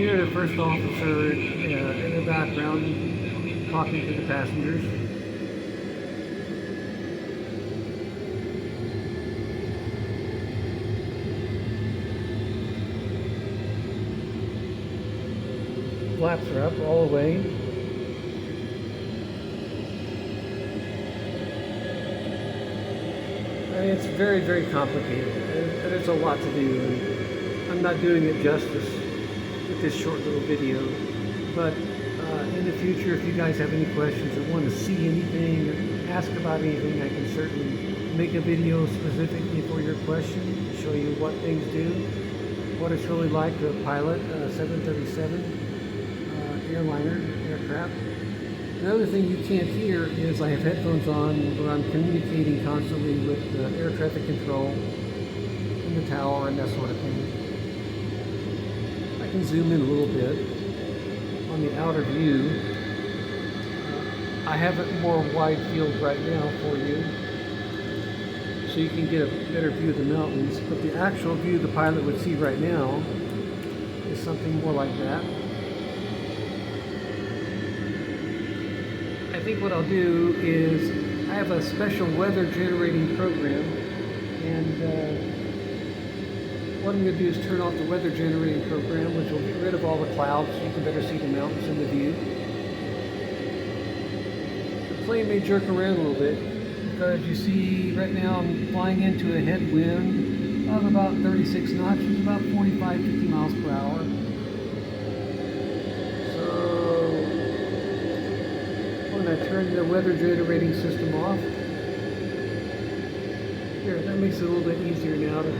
hear the first officer in the background talking to the passengers. Flaps are up all the way. It's very, very complicated. There's a lot to do, and I'm not doing it justice with this short little video. But in the future, if you guys have any questions or want to see anything or ask about anything, I can certainly make a video specifically for your question, show you what things do, what it's really like to pilot a 737 airliner aircraft. Another thing you can't hear is I have headphones on where I'm communicating constantly with air traffic control in the tower and that sort of thing. I can zoom in a little bit on the outer view. I have it more wide field right now for you so you can get a better view of the mountains, but the actual view the pilot would see right now is something more like that. I think what I'll do is I have a special weather generating program, and what I'm going to do is turn off the weather generating program, which will get rid of all the clouds so you can better see the mountains in the view. The plane may jerk around a little bit because you see right now I'm flying into a headwind of about 36 knots, which is about 45-50 miles per hour. I turn the weather generating system off. Here, that makes it a little bit easier now to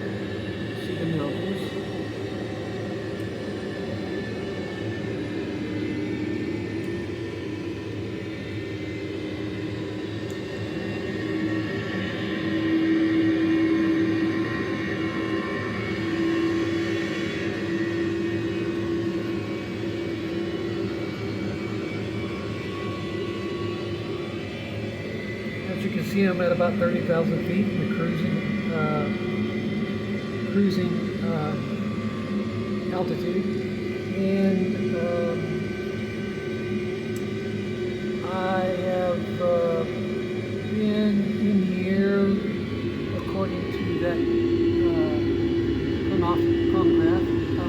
see the mountains. You can see I'm at about 30,000 feet in the cruising altitude, and I have been in the air according to that chronograph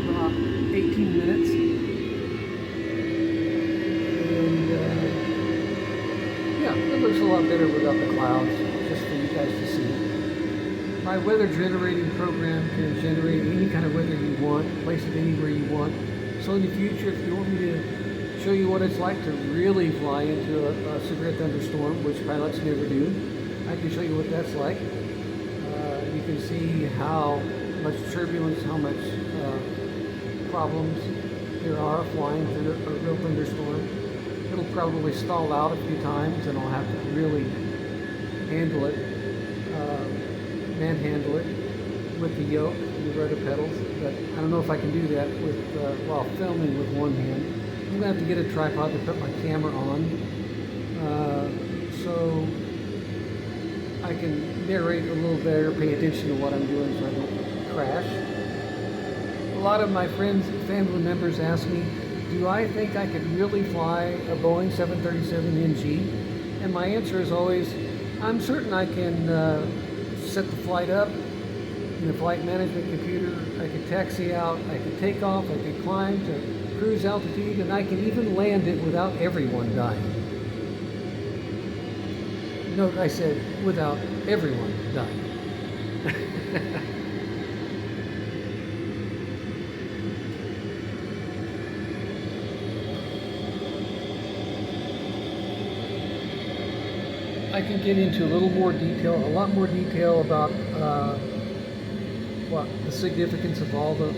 about 18 minutes. It looks a lot better without the clouds, just for you guys to see. My weather generating program can generate any kind of weather you want, place it anywhere you want. So in the future, if you want me to show you what it's like to really fly into a severe thunderstorm, which pilots never do, I can show you what that's like. You can see how much turbulence, how much problems there are flying through a real thunderstorm. It'll probably stall out a few times, and I'll have to really handle it, manhandle it with the yoke and the rudder pedals. But I don't know if I can do that with while filming with one hand. I'm gonna have to get a tripod to put my camera on, so I can narrate a little better, pay attention to what I'm doing so I don't crash. A lot of my friends and family members ask me, do I think I could really fly a Boeing 737NG? And my answer is always, I'm certain I can set the flight up in the flight management computer. I could taxi out, I could take off, I could climb to cruise altitude, and I can even land it without everyone dying. Note I said without everyone dying. I can get into a little more detail, a lot more detail about what the significance of all the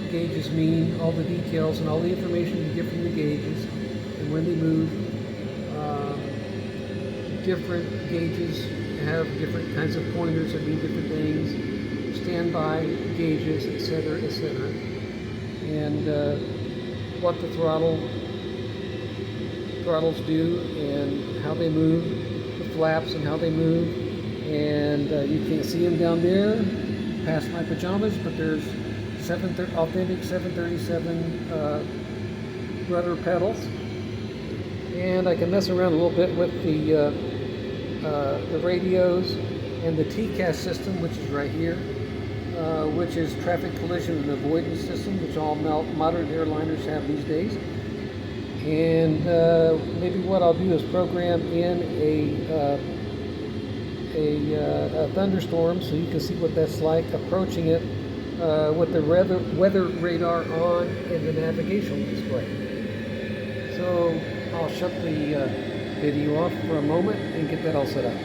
gauges mean, all the details and all the information you get from the gauges and when they move. Different gauges have different kinds of pointers that mean different things, standby gauges, etc., etc. And what the throttles do and how they move, the flaps and how they move. And you can't see them down there past my pajamas, but there's authentic 737 rudder pedals, and I can mess around a little bit with the radios and the TCAS system, which is right here, which is traffic collision and avoidance system, which all modern airliners have these days. And maybe what I'll do is program in a thunderstorm, so you can see what that's like, approaching it with the weather radar on and the navigational display. So I'll shut the video off for a moment and get that all set up.